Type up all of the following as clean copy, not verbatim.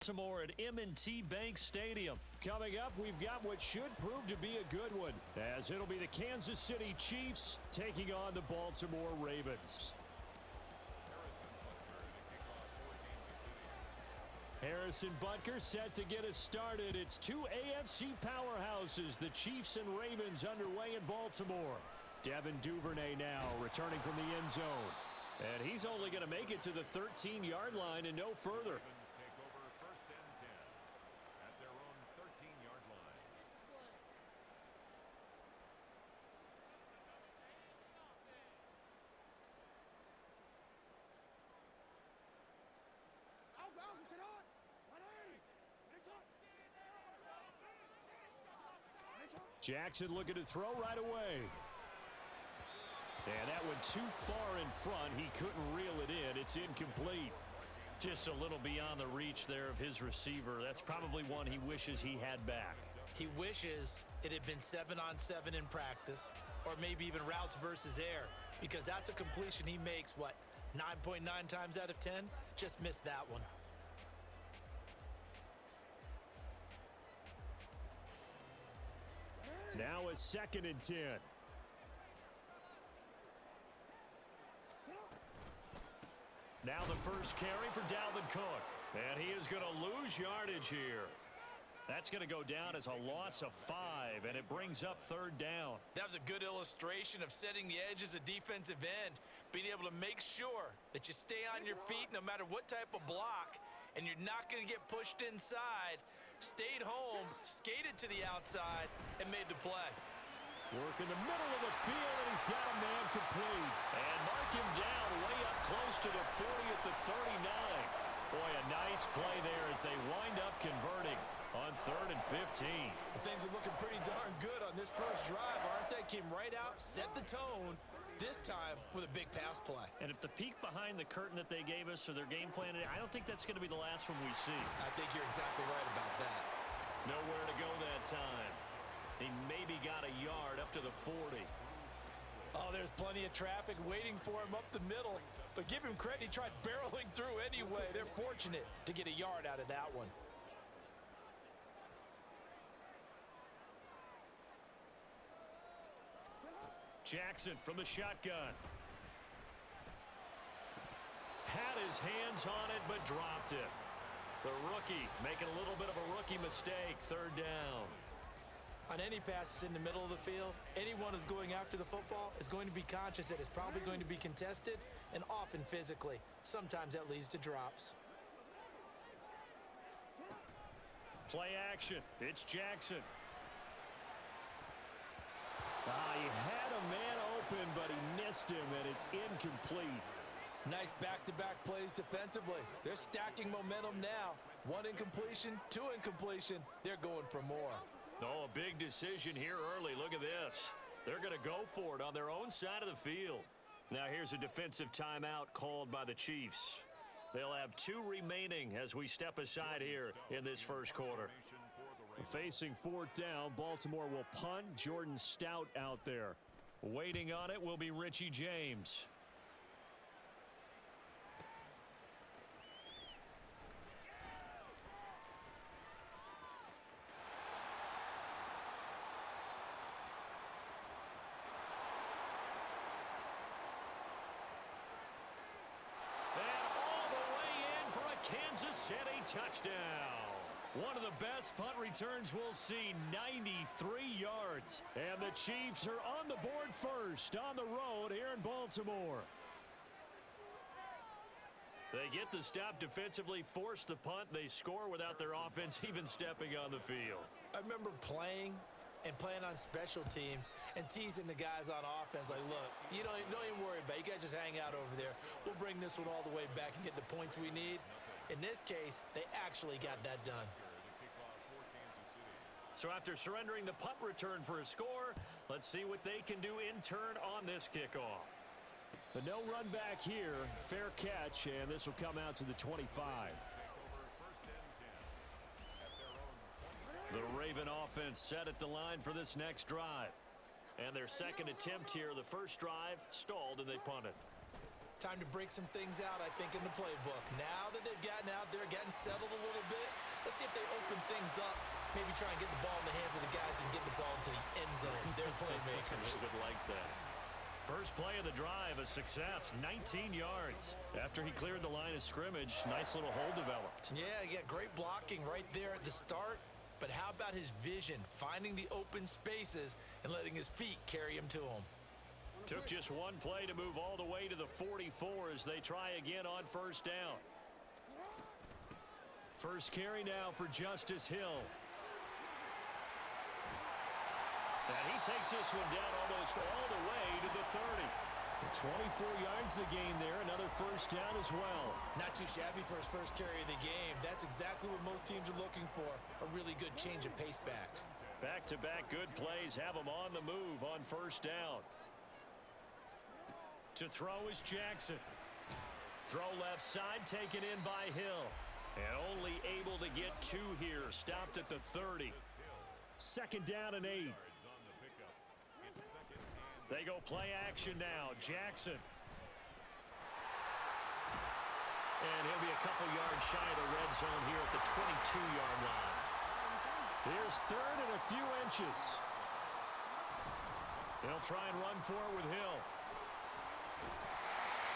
Baltimore at M&T Bank Stadium. Coming up, we've got what should prove to be a good one, as it'll be the Kansas City Chiefs taking on the Baltimore Ravens. Harrison Butker set to get us started. It's two AFC powerhouses, the Chiefs and Ravens, underway in Baltimore. Devin Duvernay now returning from the end zone. And he's only going to make it to the 13-yard line and no further. Jackson looking to throw right away. And that went too far in front. He couldn't reel it in. It's incomplete. Just a little beyond the reach there of his receiver. That's probably one he wishes he had back. He wishes it had been 7-on-7 in practice, or maybe even routes versus air, because that's a completion he makes, 9.9 times out of 10? Just missed that one. Now a 2nd and 10. Now the first carry for Dalvin Cook. And he is going to lose yardage here. That's going to go down as a loss of 5, and it brings up 3rd down. That was a good illustration of setting the edge as a defensive end, being able to make sure that you stay on your feet no matter what type of block, and you're not going to get pushed inside. Stayed home, skated to the outside, and made the play. Work in the middle of the field, and he's got a man complete. And mark him down way up close to the 40 at the 39. Boy, a nice play there as they wind up converting on 3rd and 15. Things are looking pretty darn good on this first drive, aren't they? Came right out, set the tone, this time with a big pass play. And if the peek behind the curtain that they gave us or their game plan, I don't think that's going to be the last one we see. I think you're exactly right about that. Nowhere to go that time. He maybe got a yard up to the 40. Oh, there's plenty of traffic waiting for him up the middle. But give him credit, he tried barreling through anyway. They're fortunate to get a yard out of that one. Jackson from the shotgun. Had his hands on it, but dropped it. The rookie making a little bit of a rookie mistake. 3rd down. On any passes in the middle of the field, anyone who's going after the football is going to be conscious that it's probably going to be contested, and often physically. Sometimes that leads to drops. Play action. It's Jackson. He had a man open, but he missed him, and it's incomplete. Nice back-to-back plays defensively. They're stacking momentum now. 1 incompletion, 2 incompletion. They're going for more. Oh, a big decision here early. Look at this. They're going to go for it on their own side of the field. Now here's a defensive timeout called by the Chiefs. They'll have 2 remaining as we step aside here in this first quarter. Facing 4th down, Baltimore will punt. Jordan Stout out there. Waiting on it will be Richie James. City touchdown. One of the best punt returns we'll see, 93 yards. And the Chiefs are on the board first on the road here in Baltimore. They get the stop defensively, force the punt. They score without their offense even stepping on the field. I remember playing on special teams and teasing the guys on offense like, look, you don't even worry about it. You guys just hang out over there. We'll bring this one all the way back and get the points we need. In this case, they actually got that done. So after surrendering the punt return for a score, let's see what they can do in turn on this kickoff. But no run back here. Fair catch, and this will come out to the 25. The Raven offense set at the line for this next drive. And their second attempt here, the first drive, stalled and they punted. Time to break some things out, I think, in the playbook. Now that they've gotten out there, getting settled a little bit, let's see if they open things up. Maybe try and get the ball in the hands of the guys who can get the ball into the end zone. They're playmakers. They would like that. First play of the drive, a success, 19 yards. After he cleared the line of scrimmage, nice little hole developed. Yeah, great blocking right there at the start. But how about his vision, finding the open spaces and letting his feet carry him to him? Took just one play to move all the way to the 44 as they try again on first down. First carry now for Justice Hill. And he takes this one down almost all the way to the 30. 24 yards the gain there. Another first down as well. Not too shabby for his first carry of the game. That's exactly what most teams are looking for. A really good change of pace back. Back-to-back good plays have him on the move on first down. To throw is Jackson. Throw left side taken in by Hill. And only able to get 2 here. Stopped at the 30. Second down and 8. They go play action now. Jackson. And he'll be a couple yards shy of the red zone here at the 22-yard line. Here's third and a few inches. They'll try and run for it with Hill.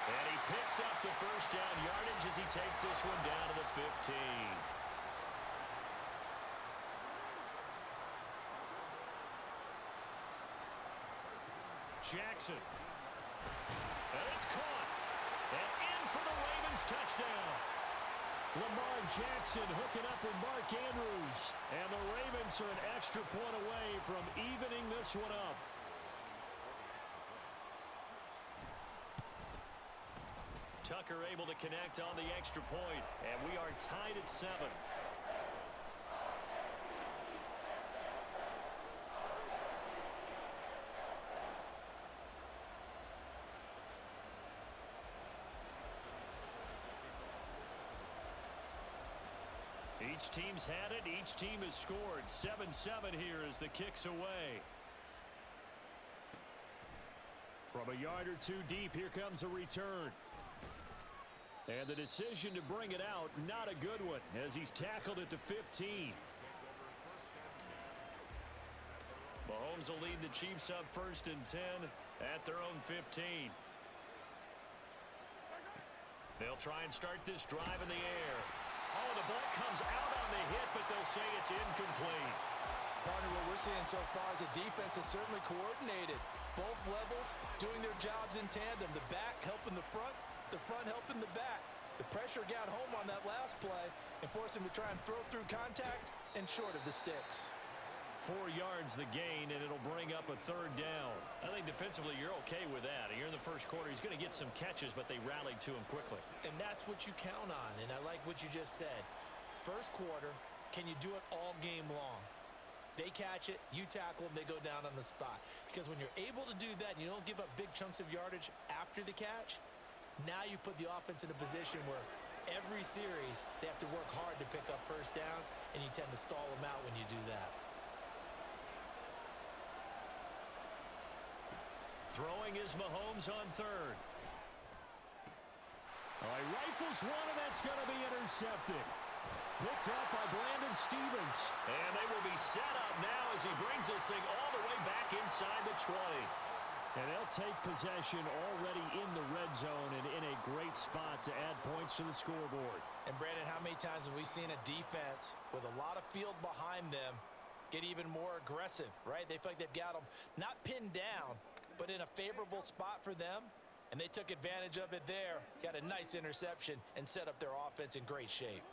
And he picks up the first down yardage as he takes this one down to the 15. Jackson. And it's caught. And in for the Ravens touchdown. Lamar Jackson hooking up with Mark Andrews. And the Ravens are an extra point away from evening this one up. Tucker able to connect on the extra point, and we are tied at 7. Each team's had it. Each team has scored. 7-7 here as the kick's away. From a yard or 2 deep, here comes a return. And the decision to bring it out, not a good one, as he's tackled at the 15. Mahomes will lead the Chiefs up first and 10 at their own 15. They'll try and start this drive in the air. Oh, the ball comes out on the hit, but they'll say it's incomplete. Partner, what we're seeing so far is the defense is certainly coordinated. Both levels doing their jobs in tandem. The back helping the front helping the back. The pressure got home on that last play and forced him to try and throw through contact and short of the sticks. 4 yards the gain, and it'll bring up a third down. I think defensively you're okay with that. You're in the first quarter. He's going to get some catches, but they rallied to him quickly. And that's what you count on, and I like what you just said. First quarter, can you do it all game long? They catch it, you tackle them, they go down on the spot. Because when you're able to do that and you don't give up big chunks of yardage after the catch, now you put the offense in a position where every series they have to work hard to pick up first downs, and you tend to stall them out when you do that. Throwing is Mahomes on third. He rifles one, and that's going to be intercepted. Picked up by Brandon Stevens. And they will be set up now as he brings this thing all the way back inside the 20. And they'll take possession already in the red zone and in a great spot to add points to the scoreboard. And Brandon, how many times have we seen a defense with a lot of field behind them get even more aggressive, right? They feel like they've got them not pinned down, but in a favorable spot for them, and they took advantage of it there. Got a nice interception and set up their offense in great shape.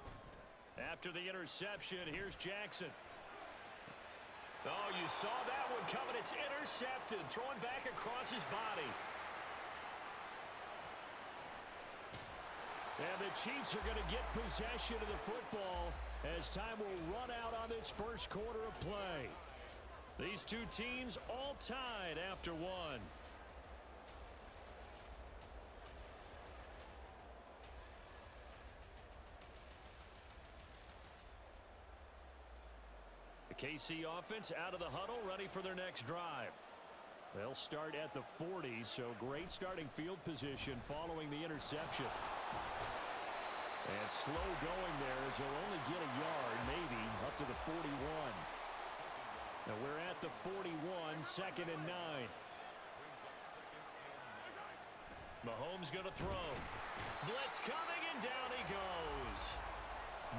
After the interception, here's Jackson. Oh, you saw that one coming. It's intercepted. Throwing back across his body. And the Chiefs are going to get possession of the football as time will run out on this first quarter of play. These two teams all tied after one. The KC offense out of the huddle, ready for their next drive. They'll start at the 40, so great starting field position following the interception. And slow going there as he'll only get a yard, maybe, up to the 41. Now we're at the 41, 2nd and 9. Mahomes going to throw. Blitz coming, and down he goes.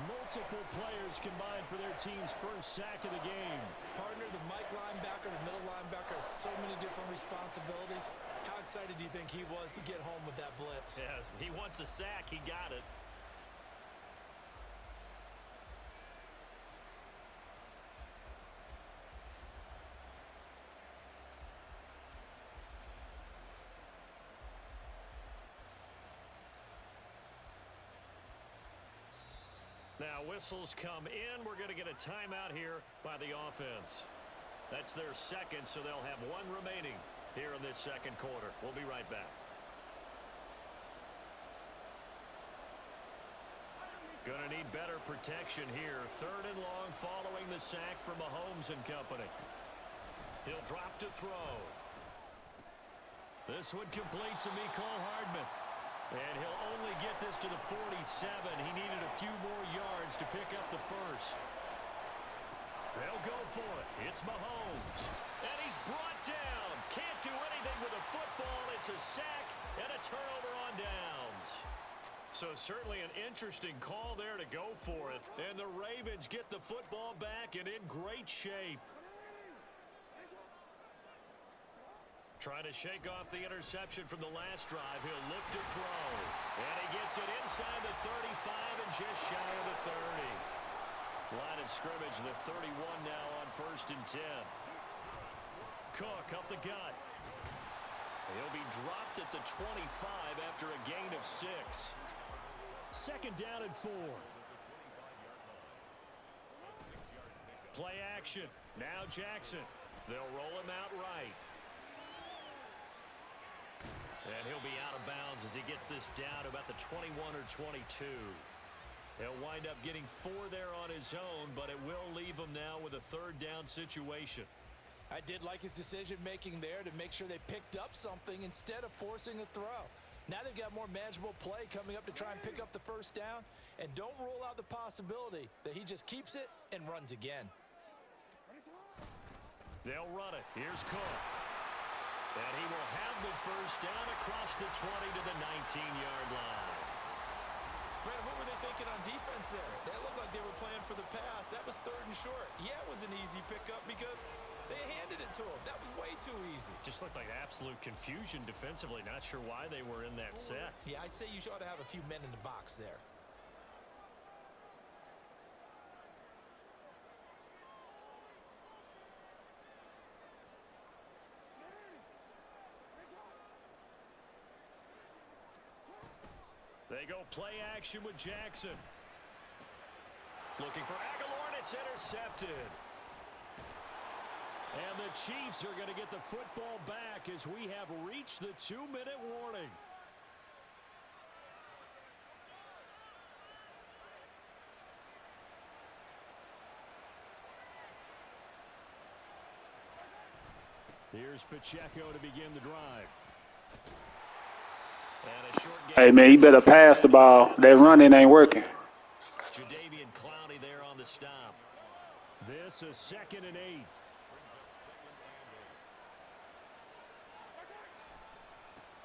Multiple players combined for their team's first sack of the game. Partner, the Mike linebacker, the middle linebacker has so many different responsibilities. How excited do you think he was to get home with that blitz? Yeah, he wants a sack. He got it. Now whistles come in. We're going to get a timeout here by the offense. That's their second, so they'll have one remaining here in this second quarter. We'll be right back. Going to need better protection here. 3rd and long following the sack from Mahomes and company. He'll drop to throw. This one complete to Mecole Hardman. And he'll only get this to the 47. He needed a few more yards to pick up the first. They'll go for it. It's Mahomes. And he's brought down. Can't do anything with a football. It's a sack and a turnover on downs. So certainly an interesting call there to go for it. And the Ravens get the football back and in great shape. Trying to shake off the interception from the last drive. He'll look to throw. And he gets it inside the 35 and just shy of the 30. Line of scrimmage, the 31 now on 1st and 10. Cook up the gut. He'll be dropped at the 25 after a gain of 6. 2nd down and 4. Play action. Now Jackson. They'll roll him out right. And he'll be out of bounds as he gets this down to about the 21 or 22. He'll wind up getting 4 there on his own, but it will leave him now with a 3rd down situation. I did like his decision-making there to make sure they picked up something instead of forcing a throw. Now they've got more manageable play coming up to try and pick up the 1st down, and don't rule out the possibility that he just keeps it and runs again. They'll run it. Here's Cook. And he will have the 1st down across the 20 to the 19-yard line. Brandon, what were they thinking on defense there? That looked like they were playing for the pass. That was 3rd and short. Yeah, it was an easy pickup because they handed it to him. That was way too easy. Just looked like absolute confusion defensively. Not sure why they were in that set. Yeah, I'd say you ought to have a few men in the box there. They go play action with Jackson. Looking for Aguilar, and it's intercepted. And the Chiefs are going to get the football back as we have reached the 2-minute warning. Here's Pacheco to begin the drive. Hey, man, you better pass the ball. That running ain't working. Jadeveon Clowney there on the stop. This is 2nd and 8.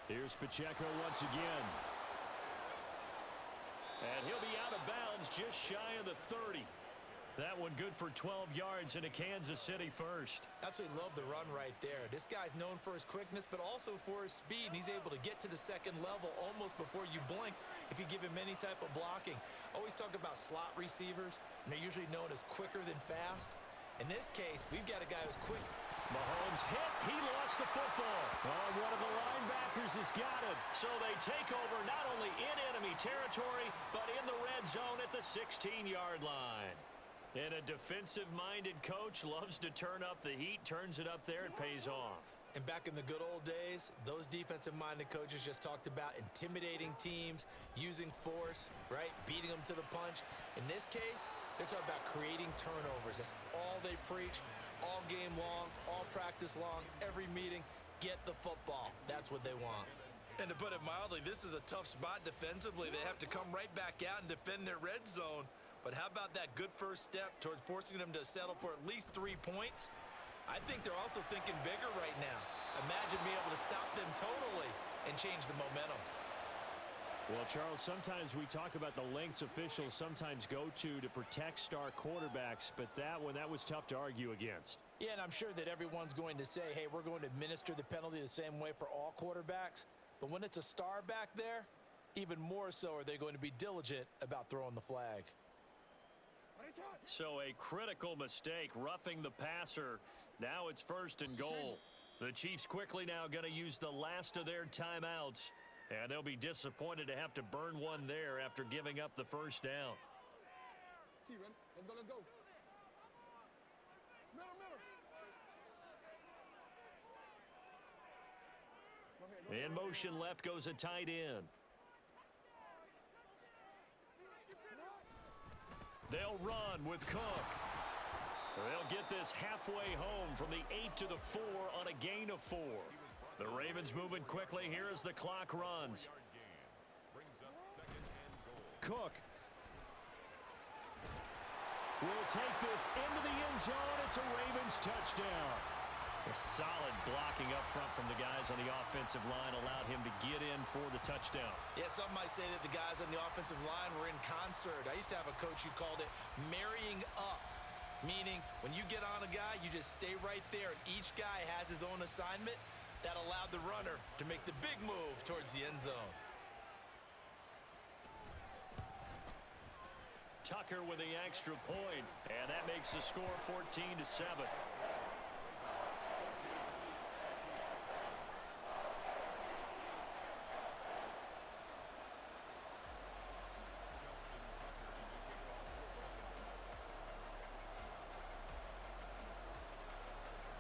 Here's Pacheco once again. And he'll be out of bounds just shy of the 30. That one good for 12 yards into Kansas City first. Absolutely love the run right there. This guy's known for his quickness, but also for his speed. And he's able to get to the 2nd level almost before you blink if you give him any type of blocking. Always talk about slot receivers, and they're usually known as quicker than fast. In this case, we've got a guy who's quick. Mahomes hit. He lost the football. Oh, one of the linebackers has got it. So they take over not only in enemy territory, but in the red zone at the 16-yard line. And a defensive-minded coach loves to turn up the heat, turns it up there, it pays off. And back in the good old days, those defensive-minded coaches just talked about intimidating teams, using force, right, beating them to the punch. In this case, They're talking about creating turnovers. That's all they preach all game long, all practice long, every meeting. Get the football. That's what they want. And to put it mildly, this is a tough spot defensively. They have to come right back out and defend their red zone. But how about that good first step towards forcing them to settle for at least 3 points? I think they're also thinking bigger right now. Imagine being able to stop them totally and change the momentum. Well, Charles, sometimes we talk about the lengths officials sometimes go to protect star quarterbacks, but that was tough to argue against. Yeah, and I'm sure that everyone's going to say, hey, we're going to administer the penalty the same way for all quarterbacks. But when it's a star back there, even more so are they going to be diligent about throwing the flag. So a critical mistake, roughing the passer. Now it's 1st and goal. The Chiefs quickly now going to use the last of their timeouts. And they'll be disappointed to have to burn one there after giving up the first down. In motion left goes a tight end. They'll run with Cook. They'll get this halfway home from the 8 to the 4 on a gain of 4. The Ravens moving quickly here as the clock runs. Cook will take this into the end zone. It's a Ravens touchdown. A solid blocking up front from the guys on the offensive line allowed him to get in for the touchdown. Yeah, some might say that the guys on the offensive line were in concert. I used to have a coach who called it marrying up, meaning when you get on a guy, you just stay right there, and each guy has his own assignment. That allowed the runner to make the big move towards the end zone. Tucker with the extra point, and that makes the score 14-7.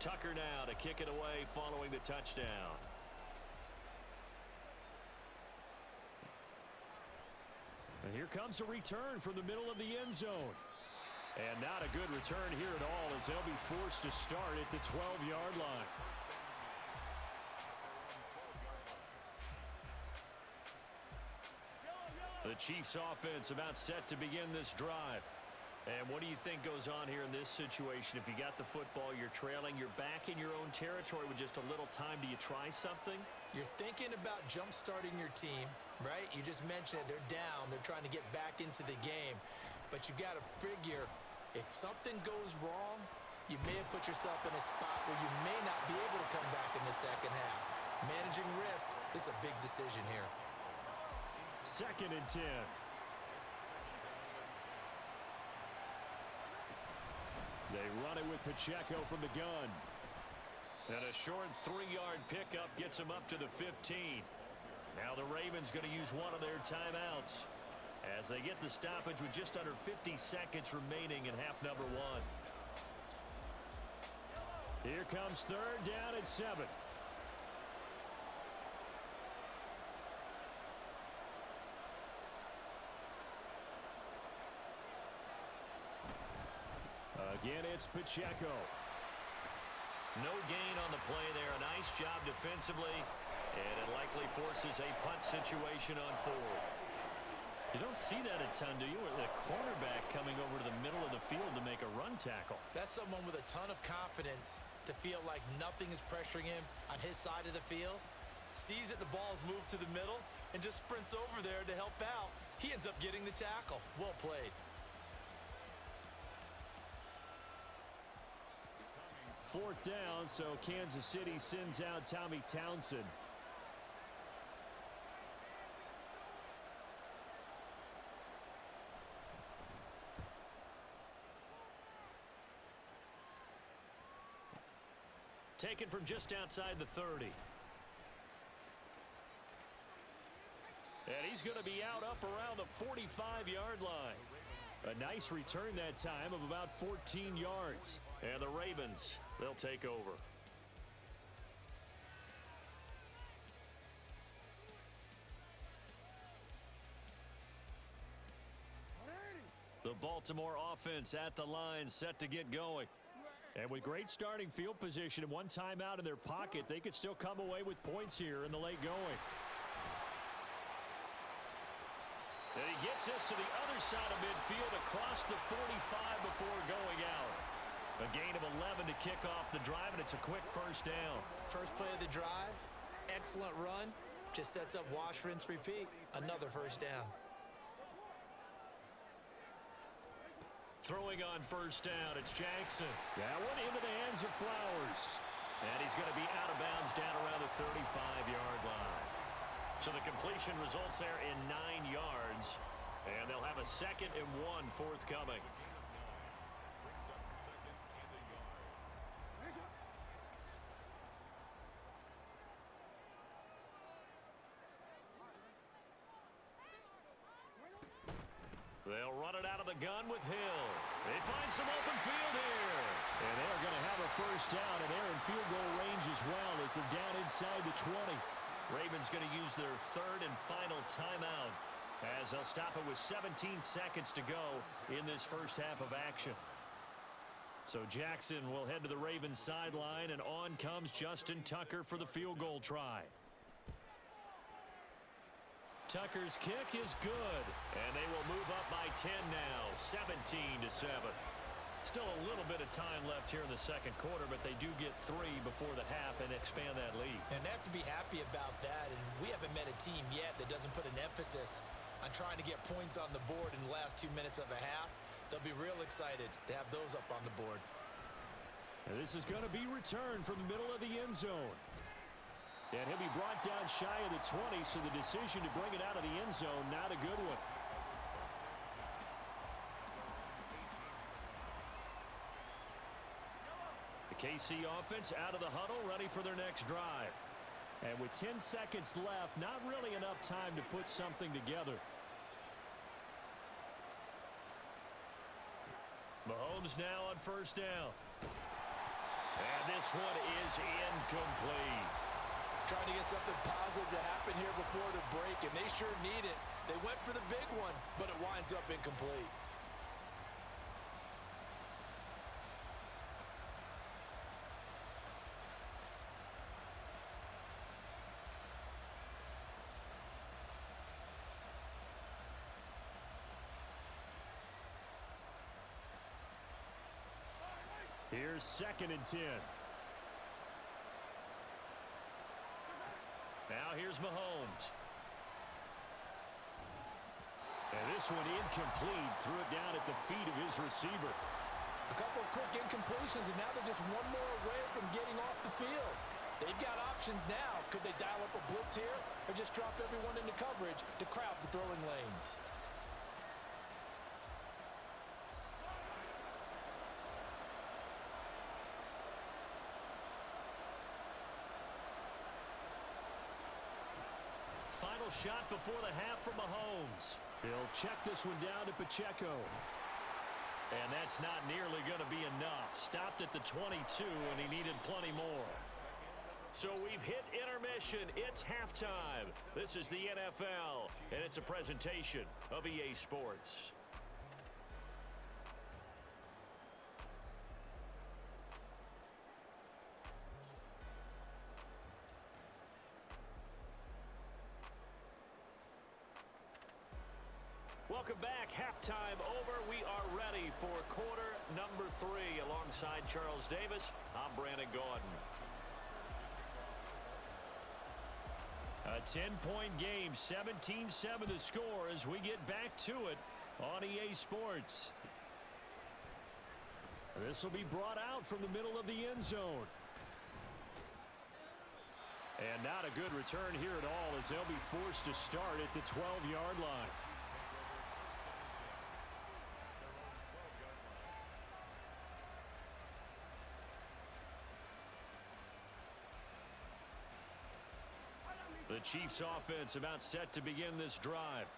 Tucker now to kick it away following the touchdown. And here comes a return from the middle of the end zone. And not a good return here at all as they'll be forced to start at the 12-yard line. The Chiefs offense about set to begin this drive. And what do you think goes on here in this situation? If you got the football, you're trailing, you're back in your own territory with just a little time. Do you try something? You're thinking about jump-starting your team, right? You just mentioned it. They're down. They're trying to get back into the game. But you got to figure, if something goes wrong, you may have put yourself in a spot where you may not be able to come back in the second half. Managing risk is a big decision here. 2nd and 10. They run it with Pacheco from the gun. And a short 3-yard pickup gets him up to the 15. Now the Ravens going to use one of their timeouts as they get the stoppage with just under 50 seconds remaining in half number 1. Here comes 3rd down at 7. Again, it's Pacheco. No gain on the play there. A nice job defensively. And it likely forces a punt situation on 4th. You don't see that a ton, do you? With a cornerback coming over to the middle of the field to make a run tackle. That's someone with a ton of confidence to feel like nothing is pressuring him on his side of the field. Sees that the ball's moved to the middle and just sprints over there to help out. He ends up getting the tackle. Well played. 4th down, so Kansas City sends out Tommy Townsend. Taken from just outside the 30. And he's going to be out up around the 45-yard line. A nice return that time of about 14 yards. And the Ravens, they'll take over. The ball Baltimore offense at the line, set to get going. And with great starting field position and one timeout in their pocket, they could still come away with points here in the late going. And he gets this to the other side of midfield across the 45 before going out. A gain of 11 to kick off the drive, and it's a quick first down. First play of the drive, excellent run. Just sets up wash, rinse, repeat. Another first down. Throwing on first down, it's Jackson. That one into the hands of Flowers. And he's going to be out of bounds down around the 35-yard line. So the completion results there in 9 yards. And they'll have a 2nd and 1 forthcoming. They'll run it out of the gun with Hill. They find some open field here. And they're going to have a first down, and they're in field goal range as well as they're down inside the 20. Ravens going to use their 3rd and final timeout as they'll stop it with 17 seconds to go in this first half of action. So Jackson will head to the Ravens sideline, and on comes Justin Tucker for the field goal try. Tucker's kick is good, and they will move up by 10 now, 17-7. Still a little bit of time left here in the second quarter, but they do get 3 before the half and expand that lead. And they have to be happy about that, and we haven't met a team yet that doesn't put an emphasis on trying to get points on the board in the last 2 minutes of a half. They'll be real excited to have those up on the board. And this is going to be returned from the middle of the end zone. And he'll be brought down shy of the 20, so the decision to bring it out of the end zone, not a good one. The KC offense out of the huddle, ready for their next drive. And with 10 seconds left, not really enough time to put something together. Mahomes now on first down. And this one is incomplete. Trying to get something positive to happen here before the break, and they sure need it. They went for the big one, but it winds up incomplete. Here's 2nd and 10. Now here's Mahomes. And this one incomplete. Threw it down at the feet of his receiver. A couple of quick incompletions, and now they're just one more away from getting off the field. They've got options now. Could they dial up a blitz here or just drop everyone into coverage to crowd the throwing lanes? Final shot before the half from Mahomes. He'll check this one down to Pacheco. And that's not nearly going to be enough. Stopped at the 22, and he needed plenty more. So we've hit intermission. It's halftime. This is the NFL, and it's a presentation of EA Sports. Welcome back. Halftime over. We are ready for quarter number 3. Alongside Charles Davis, I'm Brandon Gaudin. A 10-point game, 17-7 the score as we get back to it on EA Sports. This will be brought out from the middle of the end zone. And not a good return here at all as they'll be forced to start at the 12-yard line. The Chiefs offense about set to begin this drive.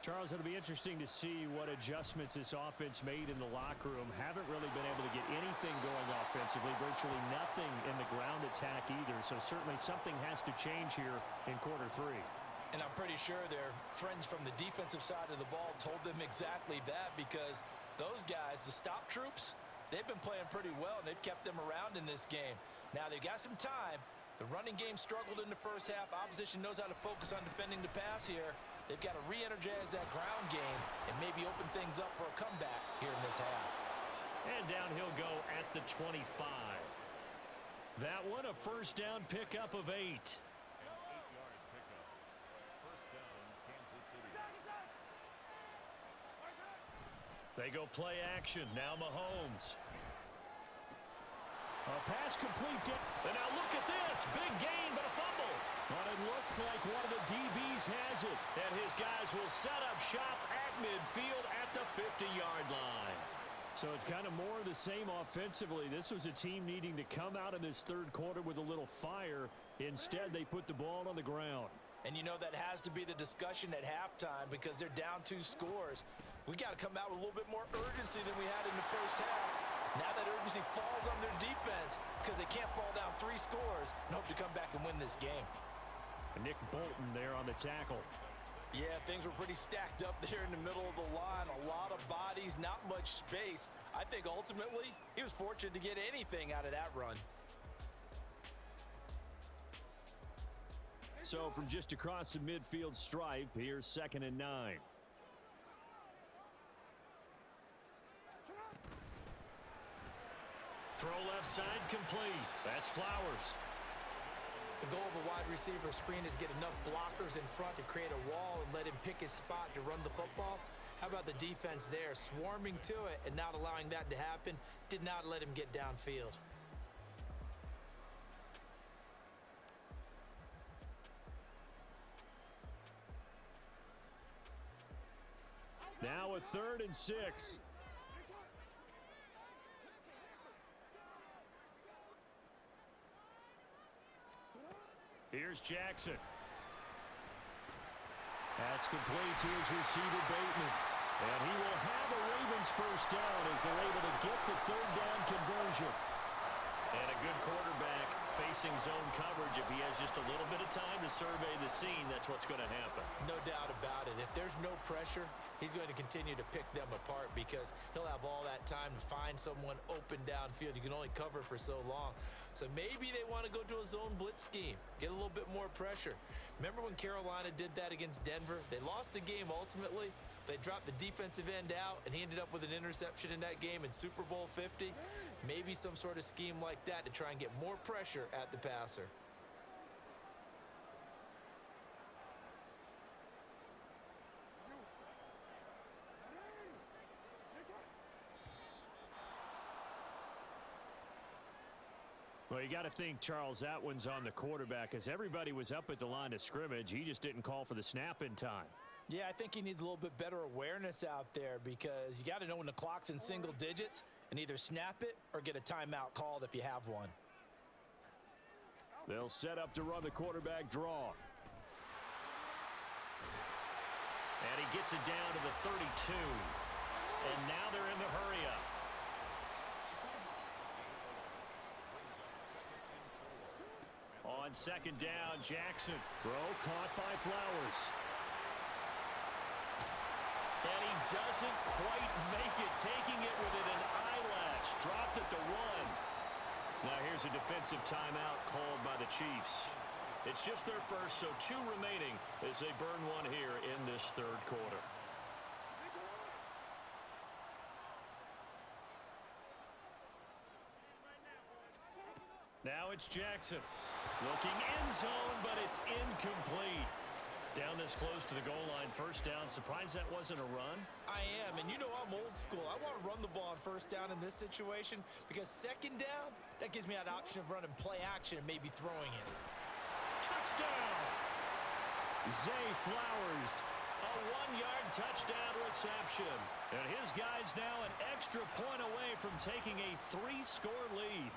Charles, it'll be interesting to see what adjustments this offense made in the locker room. Haven't really been able to get anything going offensively, virtually nothing in the ground attack either. So certainly something has to change here in quarter 3. And I'm pretty sure their friends from the defensive side of the ball told them exactly that, because Those guys, the stop troops, they've been playing pretty well, and they've kept them around in this game. Now, they've got some time. The running game struggled in the first half. Opposition knows how to focus on defending the pass here. They've got to re-energize that ground game and maybe open things up for a comeback here in this half. And down he'll go at the 25. That one a first down pickup of 8. They go play action. Now Mahomes. A pass complete. And now look at this. Big gain, but a fumble. But it looks like one of the DBs has it. And his guys will set up shop at midfield at the 50-yard line. So it's kind of more of the same offensively. This was a team needing to come out in this third quarter with a little fire. Instead, they put the ball on the ground. And you know that has to be the discussion at halftime because they're down 2 scores. We got to come out with a little bit more urgency than we had in the first half. Now that urgency falls on their defense because they can't fall down 3 scores and hope to come back and win this game. Nick Bolton there on the tackle. Yeah, things were pretty stacked up there in the middle of the line. A lot of bodies, not much space. I think ultimately he was fortunate to get anything out of that run. So from just across the midfield stripe, here's 2nd and 9. Throw left side complete. That's Flowers. The goal of a wide receiver screen is get enough blockers in front to create a wall and let him pick his spot to run the football. How about the defense there, swarming to it and not allowing that to happen? Did not let him get downfield. Now a 3rd and 6. Here's Jackson. That's complete to his receiver, Bateman. And he will have a Ravens first down as they're able to get the 3rd down conversion. And a good quarterback facing zone coverage. If he has just a little bit of time to survey the scene, that's what's going to happen. No doubt about it. If there's no pressure, he's going to continue to pick them apart because he'll have all that time to find someone open downfield. You can only cover for so long. So maybe they want to go to a zone blitz scheme, get a little bit more pressure. Remember when Carolina did that against Denver? They lost the game ultimately. They dropped the defensive end out, and he ended up with an interception in that game in Super Bowl 50. Maybe some sort of scheme like that to try and get more pressure at the passer. Well, you got to think, Charles, that one's on the quarterback as everybody was up at the line of scrimmage. He just didn't call for the snap in time. Yeah, I think he needs a little bit better awareness out there because you got to know when the clock's in single digits and either snap it or get a timeout called if you have one. They'll set up to run the quarterback draw. And he gets it down to the 32. And now they're in the hurry up. On 2nd down, Jackson. Throw caught by Flowers. And he doesn't quite make it, taking it within an eyelash. Dropped at the 1. Now here's a defensive timeout called by the Chiefs. It's just their first, so 2 remaining as they burn one here in this third quarter. Now it's Jackson. Looking end zone, but it's incomplete. Down this close to the goal line, first down. Surprised that wasn't a run? I am, and you know I'm old school. I want to run the ball on first down in this situation because 2nd down, that gives me an option of running play action and maybe throwing it. Touchdown! Zay Flowers. A 1-yard touchdown reception. And his guy's now an extra point away from taking a 3-score lead.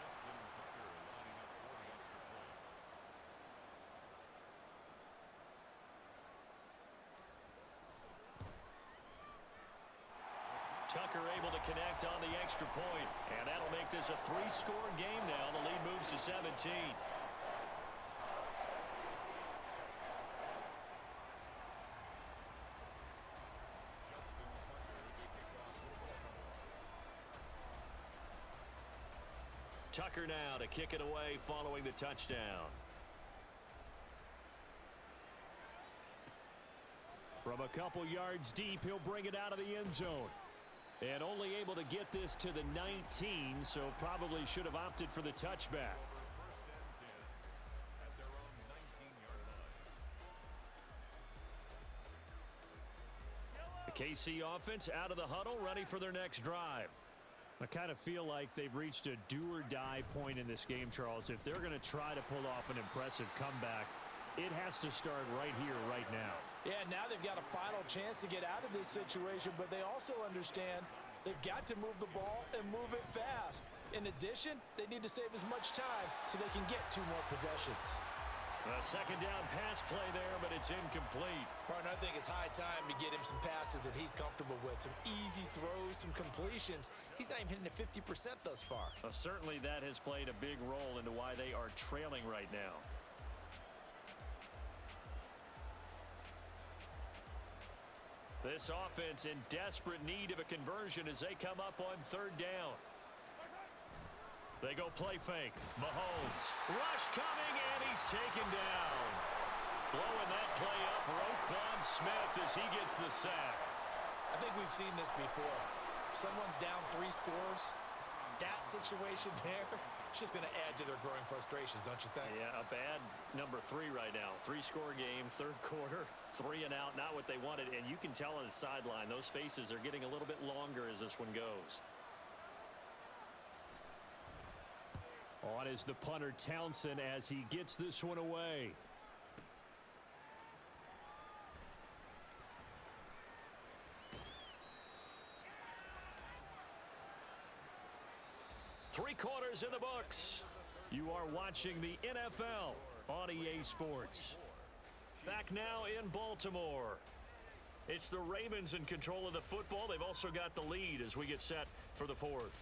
Tucker able to connect on the extra point. And that'll make this a 3-score game now. The lead moves to 17. Tucker now to kick it away following the touchdown. From a couple yards deep, he'll bring it out of the end zone. And only able to get this to the 19, so probably should have opted for the touchback. The KC offense out of the huddle, ready for their next drive. I kind of feel like they've reached a do-or-die point in this game, Charles. If they're going to try to pull off an impressive comeback, it has to start right here, right now. Yeah, now they've got a final chance to get out of this situation, but they also understand they've got to move the ball and move it fast. In addition, they need to save as much time so they can get 2 more possessions. A second down pass play there, but it's incomplete. Partner, I think it's high time to get him some passes that he's comfortable with. Some easy throws, some completions. He's not even hitting at 50% thus far. Certainly that has played a big role into why they are trailing right now. This offense in desperate need of a conversion as they come up on 3rd down. They go play fake. Mahomes. Rush coming, and he's taken down. Blowing that play up, Roquan Smith as he gets the sack. I think we've seen this before. Someone's down 3 scores. That situation there, it's just going to add to their growing frustrations, don't you think? Yeah, a bad number 3 right now. 3-score game, 3rd quarter, 3 and out, not what they wanted. And you can tell on the sideline, those faces are getting a little bit longer as this one goes. On is the punter, Townsend, as he gets this one away. Three quarters in the books. You are watching the NFL on EA Sports. Back now in Baltimore. It's the Ravens in control of the football. They've also got the lead as we get set for the 4th.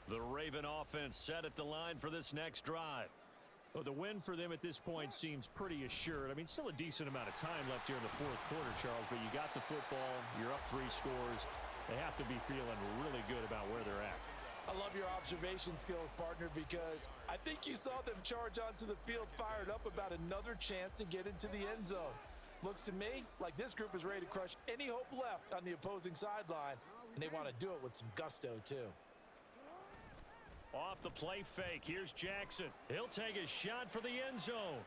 The Raven offense set at the line for this next drive. Well, the win for them at this point seems pretty assured. I mean, still a decent amount of time left here in the 4th quarter, Charles, but you got the football, you're up 3 scores. They have to be feeling really good about where they're at. I love your observation skills, partner, because I think you saw them charge onto the field fired up about another chance to get into the end zone. Looks to me like this group is ready to crush any hope left on the opposing sideline, and they want to do it with some gusto, too. Off the play fake, here's Jackson. He'll take a shot for the end zone.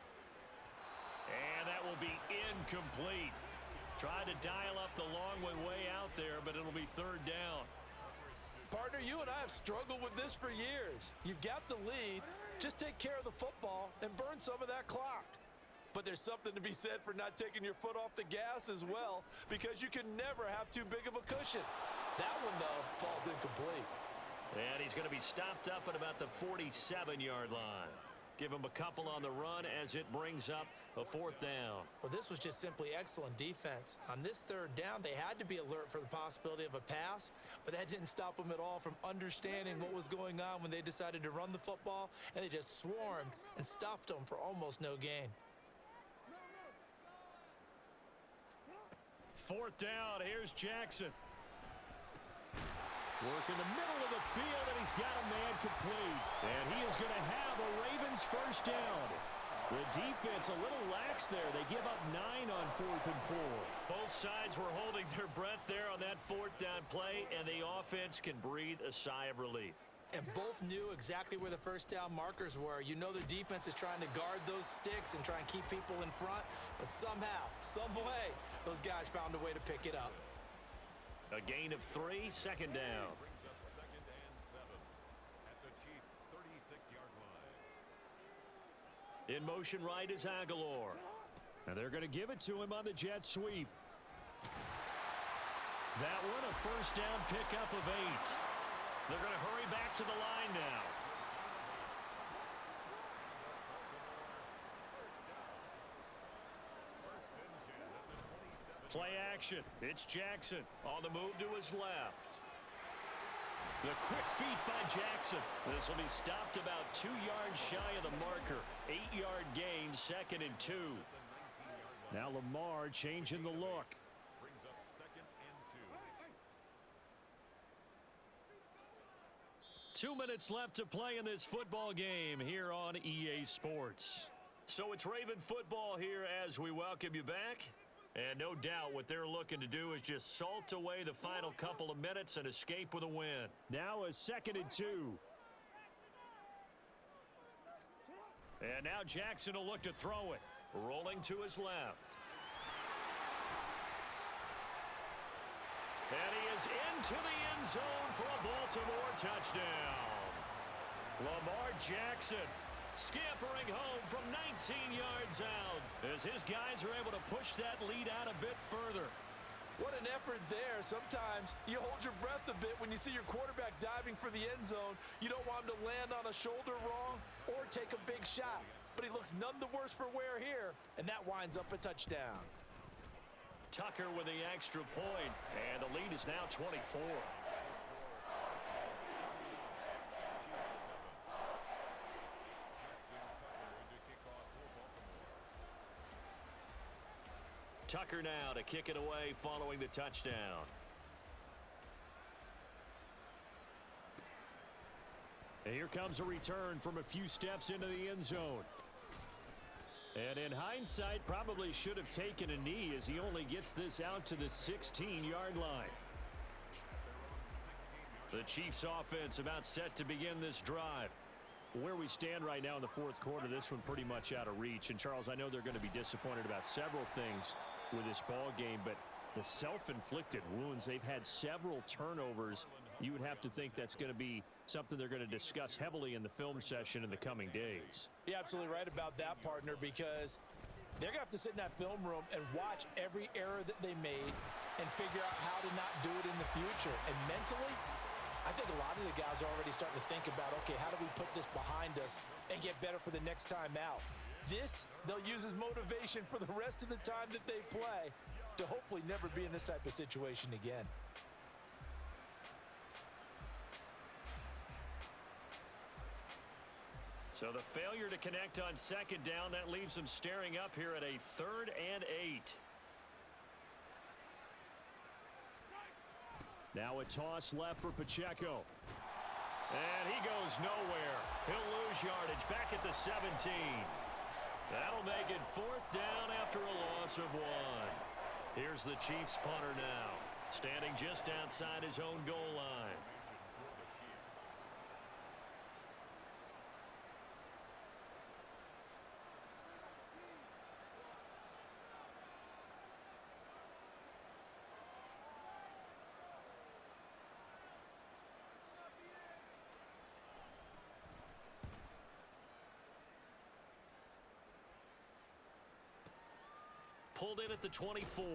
And that will be incomplete. Tried to dial up the long one way out there, but it'll be 3rd down. Partner, you and I have struggled with this for years. You've got the lead. Just take care of the football and burn some of that clock. But there's something to be said for not taking your foot off the gas as well, because you can never have too big of a cushion. That one, though, falls incomplete. And he's going to be stopped up at about the 47-yard line. Give him a couple on the run as it brings up a 4th down. Well, this was just simply excellent defense. On this 3rd down, they had to be alert for the possibility of a pass, but that didn't stop them at all from understanding what was going on when they decided to run the football, and they just swarmed and stuffed them for almost no gain. 4th down, here's Jackson. Work in the middle of the field, and he's got a man complete. And he is going to have a Ravens 1st down. The defense a little lax there. They give up 9 on 4th and 4. Both sides were holding their breath there on that 4th down play, and the offense can breathe a sigh of relief. And both knew exactly where the 1st down markers were. You know the defense is trying to guard those sticks and try and keep people in front, but somehow, some way, those guys found a way to pick it up. A gain of 3, 2nd down. Brings up 2nd and 7 at the Chiefs' 36-yard line. In motion right is Aguilar. And they're going to give it to him on the jet sweep. That one a 1st down pickup of 8. They're going to hurry back to the line now. Play action. It's Jackson on the move to his left. The quick feet by Jackson. This will be stopped about 2 yards shy of the marker. 8-yard gain, 2nd and 2. Now Lamar changing the look. Brings up 2 minutes left to play in this football game here on EA Sports. So it's Raven football here as we welcome you back. And no doubt what they're looking to do is just salt away the final couple of minutes and escape with a win. Now a 2nd and 2. And now Jackson will look to throw it. Rolling to his left. And he is into the end zone for a Baltimore touchdown. Lamar Jackson scampering home from 19 yards out as his guys are able to push that lead out a bit further. What an effort there. Sometimes you hold your breath a bit when you see your quarterback diving for the end zone. You don't want him to land on a shoulder wrong or take a big shot. But he looks none the worse for wear here, and that winds up a touchdown. Tucker with the extra point, and the lead is now 24. Tucker now to kick it away following the touchdown. And here comes a return from a few steps into the end zone. And in hindsight, probably should have taken a knee as he only gets this out to the 16-yard line. The Chiefs offense about set to begin this drive. Where we stand right now in the fourth quarter, this one pretty much out of reach. And, Charles, I know they're going to be disappointed about several things with this ball game, but the self-inflicted wounds, they've had several turnovers. You would have to think that's going to be something they're going to discuss heavily in the film session in the coming days. You're absolutely right about that, partner, because they're going to have to sit in that film room and watch every error that they made and figure out how to not do it in the future. And mentally, I think a lot of the guys are already starting to think about, okay, how do we put this behind us and get better for the next time out? This, they'll use as motivation for the rest of the time that they play to hopefully never be in this type of situation again. So the failure to connect on 2nd down, that leaves them staring up here at a 3rd and 8. Now a toss left for Pacheco. And he goes nowhere. He'll lose yardage back at the 17. That'll make it 4th down after a loss of 1. Here's the Chiefs punter now, standing just outside his own goal line. Pulled in at the 24.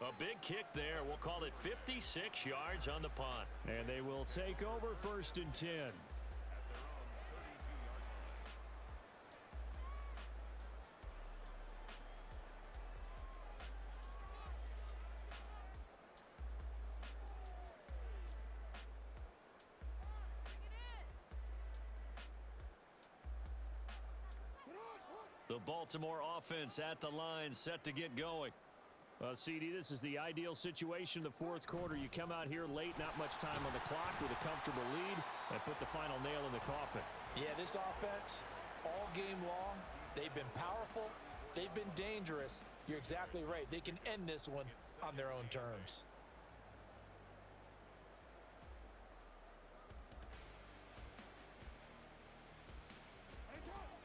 A big kick there. We'll call it 56 yards on the punt. And they will take over 1st and 10. The Baltimore offense at the line, set to get going. Well, CD, this is the ideal situation in the fourth quarter. You come out here late, not much time on the clock with a comfortable lead, and put the final nail in the coffin. Yeah, this offense, all game long, they've been powerful, they've been dangerous. You're exactly right. They can end this one on their own terms.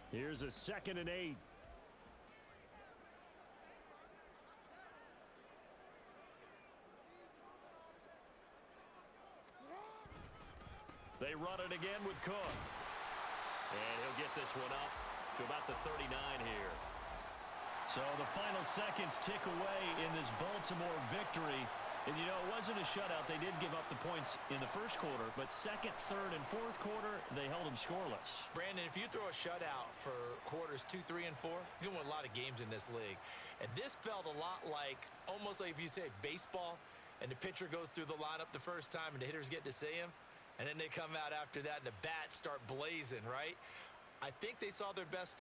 Here's a 2nd and 8. They run it again with Cook. And he'll get this one up to about the 39 here. So the final seconds tick away in this Baltimore victory. And, you know, it wasn't a shutout. They did give up the points in the first quarter, but 2nd, 3rd, and 4th quarter, they held them scoreless. Brandon, if you throw a shutout for quarters 2, 3, and 4, you can win a lot of games in this league. And this felt a lot like, almost like if you say baseball, and the pitcher goes through the lineup the first time, and the hitters get to see him, and then they come out after that, and the bats start blazing, right? I think they saw their best